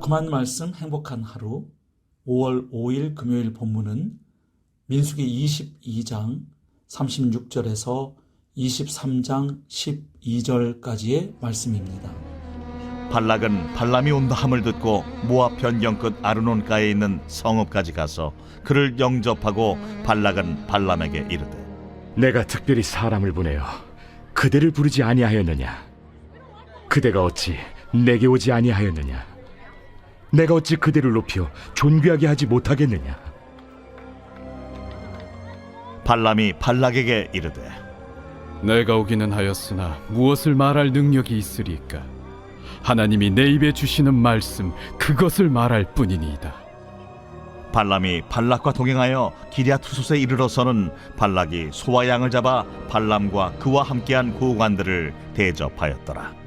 복음한 말씀 행복한 하루 5월 5일 금요일 본문은 민수기 22장 36절에서 23장 12절까지의 말씀입니다. 발락은 발람이 온다 함을 듣고 모압 변경 끝 아르논가에 있는 성읍까지 가서 그를 영접하고 발락은 발람에게 이르되 내가 특별히 사람을 보내어 그대를 부르지 아니하였느냐? 그대가 어찌 내게 오지 아니하였느냐? 내가 어찌 그대를 높여 존귀하게 하지 못하겠느냐? 발람이 발락에게 이르되 내가 오기는 하였으나 무엇을 말할 능력이 있으리까? 하나님이 내 입에 주시는 말씀 그것을 말할 뿐이니이다. 발람이 발락과 동행하여 기랴투솥에 이르러서는 발락이 소와 양을 잡아 발람과 그와 함께한 고관들을 대접하였더라.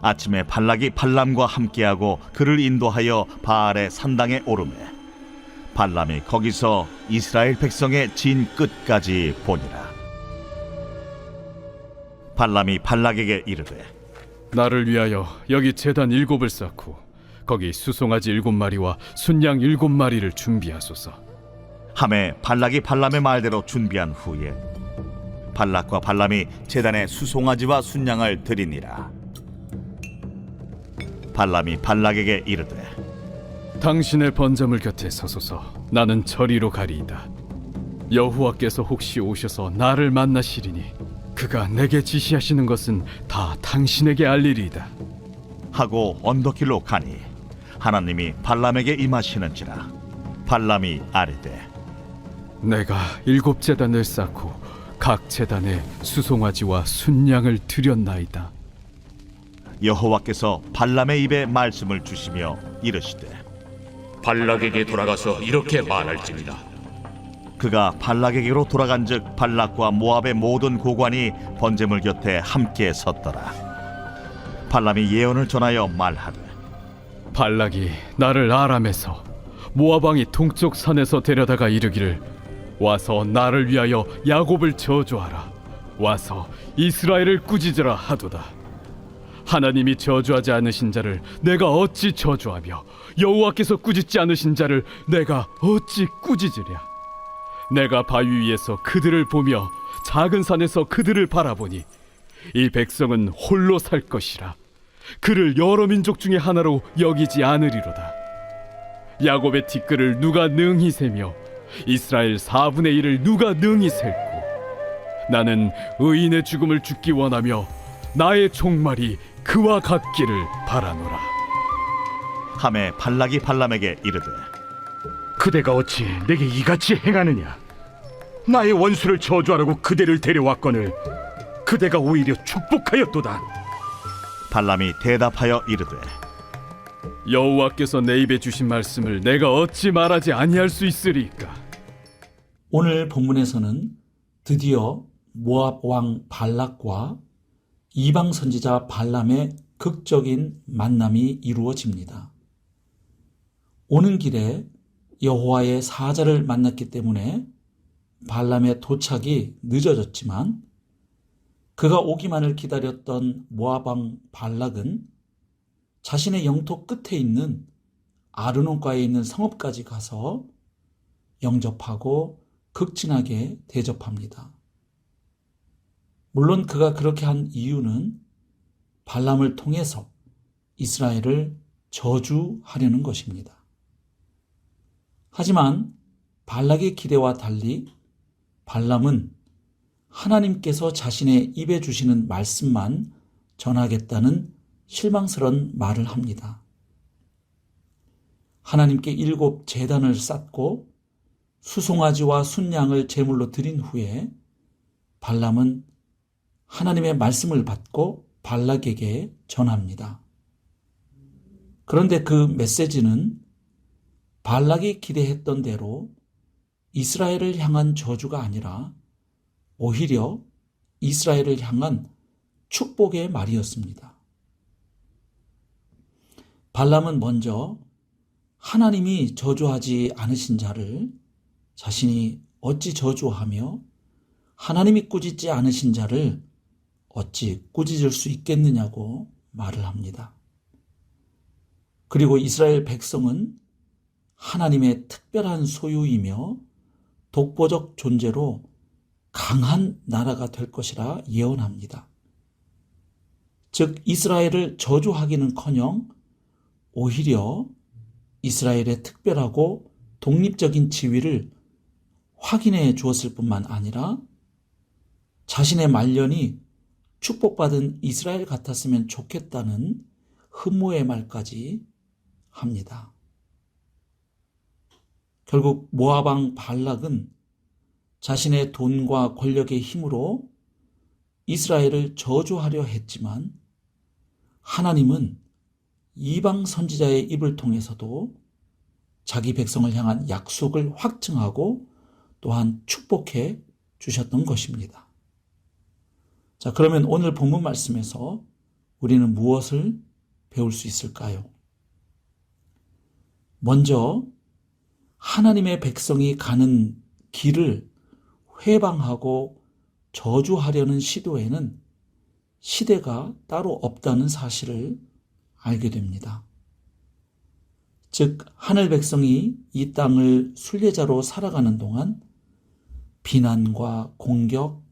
아침에 발락이 발람과 함께하고 그를 인도하여 바알의 산당에 오르매 발람이 거기서 이스라엘 백성의 진 끝까지 보니라. 발람이 발락에게 이르되 나를 위하여 여기 제단 7을 쌓고 거기 수송아지 7마리와 순양 7마리를 준비하소서. 하매 발락이 발람의 말대로 준비한 후에 발락과 발람이 제단에 수송아지와 순양을 드리니라. 발람이 발락에게 이르되 당신의 번제물 곁에 서소서. 나는 저리로 가리이다. 여호와께서 혹시 오셔서 나를 만나시리니 그가 내게 지시하시는 것은 다 당신에게 알리리이다 하고 언덕길로 가니 하나님이 발람에게 임하시는지라. 발람이 아뢰되 내가 7제단을 쌓고 각 제단에 수송아지와 순양을 드렸나이다. 여호와께서 발람의 입에 말씀을 주시며 이르시되 발락에게 돌아가서 이렇게 말할지니라. 그가 발락에게로 돌아간즉 발락과 모압의 모든 고관이 번제물 곁에 함께 섰더라. 발람이 예언을 전하여 말하되 발락이 나를 아람에서 모압 왕이 동쪽 산에서 데려다가 이르기를 와서 나를 위하여 야곱을 저주하라. 와서 이스라엘을 꾸짖으라 하도다. 하나님이 저주하지 않으신 자를 내가 어찌 저주하며 여호와께서 꾸짖지 않으신 자를 내가 어찌 꾸짖으랴. 내가 바위 위에서 그들을 보며 작은 산에서 그들을 바라보니 이 백성은 홀로 살 것이라. 그를 여러 민족 중에 하나로 여기지 않으리로다. 야곱의 티끌을 누가 능히 세며 이스라엘 4분의 1을 누가 능히 셀고 나는 의인의 죽음을 죽기 원하며 나의 종말이 그와 같기를 바라노라. 하매 발락이 발람에게 이르되 그대가 어찌 내게 이같이 행하느냐? 나의 원수를 저주하라고 그대를 데려왔거늘 그대가 오히려 축복하였도다. 발람이 대답하여 이르되 여호와께서 내 입에 주신 말씀을 내가 어찌 말하지 아니할 수 있으리까? 오늘 본문에서는 드디어 모압 왕 발락과 이방 선지자 발람의 극적인 만남이 이루어집니다. 오는 길에 여호와의 사자를 만났기 때문에 발람의 도착이 늦어졌지만 그가 오기만을 기다렸던 모압 왕 발락은 자신의 영토 끝에 있는 아르논가에 있는 성읍까지 가서 영접하고 극진하게 대접합니다. 물론 그가 그렇게 한 이유는 발람을 통해서 이스라엘을 저주하려는 것입니다. 하지만 발락의 기대와 달리 발람은 하나님께서 자신의 입에 주시는 말씀만 전하겠다는 실망스러운 말을 합니다. 하나님께 7제단을 쌓고 수송아지와 순양을 제물로 드린 후에 발람은 하나님의 말씀을 받고 발락에게 전합니다. 그런데 그 메시지는 발락이 기대했던 대로 이스라엘을 향한 저주가 아니라 오히려 이스라엘을 향한 축복의 말이었습니다. 발람은 먼저 하나님이 저주하지 않으신 자를 자신이 어찌 저주하며 하나님이 꾸짖지 않으신 자를 어찌 꾸짖을 수 있겠느냐고 말을 합니다. 그리고 이스라엘 백성은 하나님의 특별한 소유이며 독보적 존재로 강한 나라가 될 것이라 예언합니다. 즉 이스라엘을 저주하기는커녕 오히려 이스라엘의 특별하고 독립적인 지위를 확인해 주었을 뿐만 아니라 자신의 말년이 축복받은 이스라엘 같았으면 좋겠다는 흠모의 말까지 합니다. 결국 모압 왕 발락은 자신의 돈과 권력의 힘으로 이스라엘을 저주하려 했지만 하나님은 이방 선지자의 입을 통해서도 자기 백성을 향한 약속을 확증하고 또한 축복해 주셨던 것입니다. 자, 그러면 오늘 본문 말씀에서 우리는 무엇을 배울 수 있을까요? 먼저 하나님의 백성이 가는 길을 회방하고 저주하려는 시도에는 시대가 따로 없다는 사실을 알게 됩니다. 즉 하늘 백성이 이 땅을 순례자로 살아가는 동안 비난과 공격,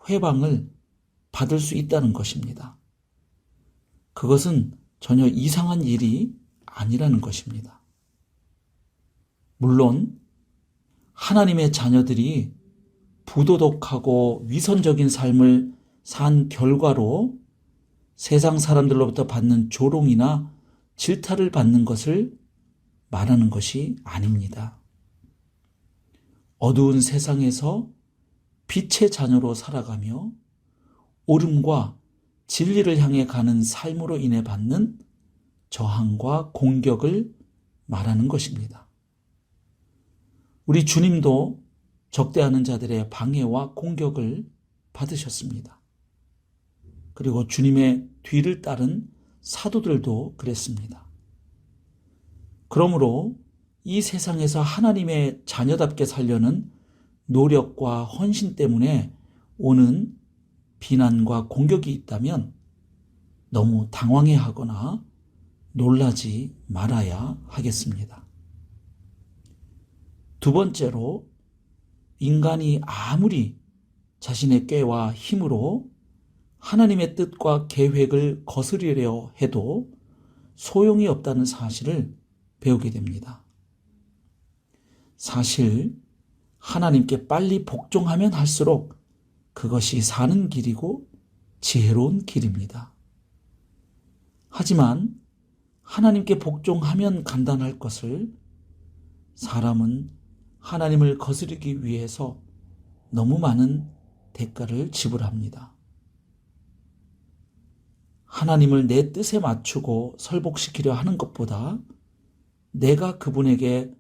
회방을 받을 수 있다는 것입니다. 그것은 전혀 이상한 일이 아니라는 것입니다. 물론 하나님의 자녀들이 부도덕하고 위선적인 삶을 산 결과로 세상 사람들로부터 받는 조롱이나 질타를 받는 것을 말하는 것이 아닙니다. 어두운 세상에서 빛의 자녀로 살아가며 옳음과 진리를 향해 가는 삶으로 인해 받는 저항과 공격을 말하는 것입니다. 우리 주님도 적대하는 자들의 방해와 공격을 받으셨습니다. 그리고 주님의 뒤를 따른 사도들도 그랬습니다. 그러므로 이 세상에서 하나님의 자녀답게 살려는 노력과 헌신 때문에 오는 비난과 공격이 있다면 너무 당황해하거나 놀라지 말아야 하겠습니다. 두 번째로 인간이 아무리 자신의 꾀와 힘으로 하나님의 뜻과 계획을 거스르려 해도 소용이 없다는 사실을 배우게 됩니다. 사실 하나님께 빨리 복종하면 할수록 그것이 사는 길이고 지혜로운 길입니다. 하지만 하나님께 복종하면 간단할 것을 사람은 하나님을 거스르기 위해서 너무 많은 대가를 지불합니다. 하나님을 내 뜻에 맞추고 설복시키려 하는 것보다 내가 그분에게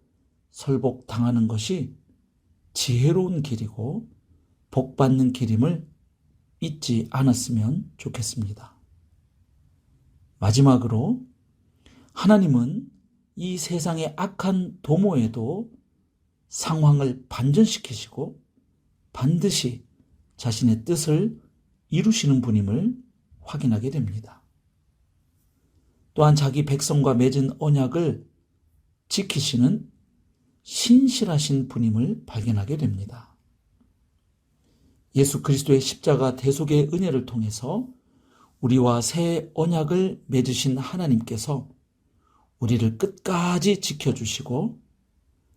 설복당하는 것이 지혜로운 길이고 복받는 길임을 잊지 않았으면 좋겠습니다. 마지막으로 하나님은 이 세상의 악한 도모에도 상황을 반전시키시고 반드시 자신의 뜻을 이루시는 분임을 확인하게 됩니다. 또한 자기 백성과 맺은 언약을 지키시는 신실하신 분임을 발견하게 됩니다. 예수 그리스도의 십자가 대속의 은혜를 통해서 우리와 새 언약을 맺으신 하나님께서 우리를 끝까지 지켜주시고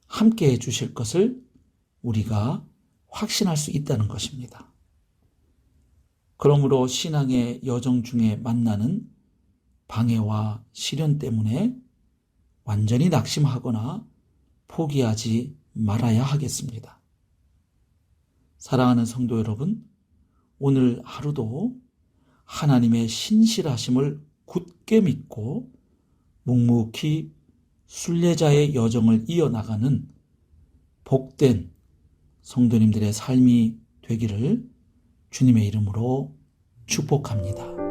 함께해 주실 것을 우리가 확신할 수 있다는 것입니다. 그러므로 신앙의 여정 중에 만나는 방해와 시련 때문에 완전히 낙심하거나 포기하지 말아야 하겠습니다. 사랑하는 성도 여러분, 오늘 하루도 하나님의 신실하심을 굳게 믿고 묵묵히 순례자의 여정을 이어나가는 복된 성도님들의 삶이 되기를 주님의 이름으로 축복합니다.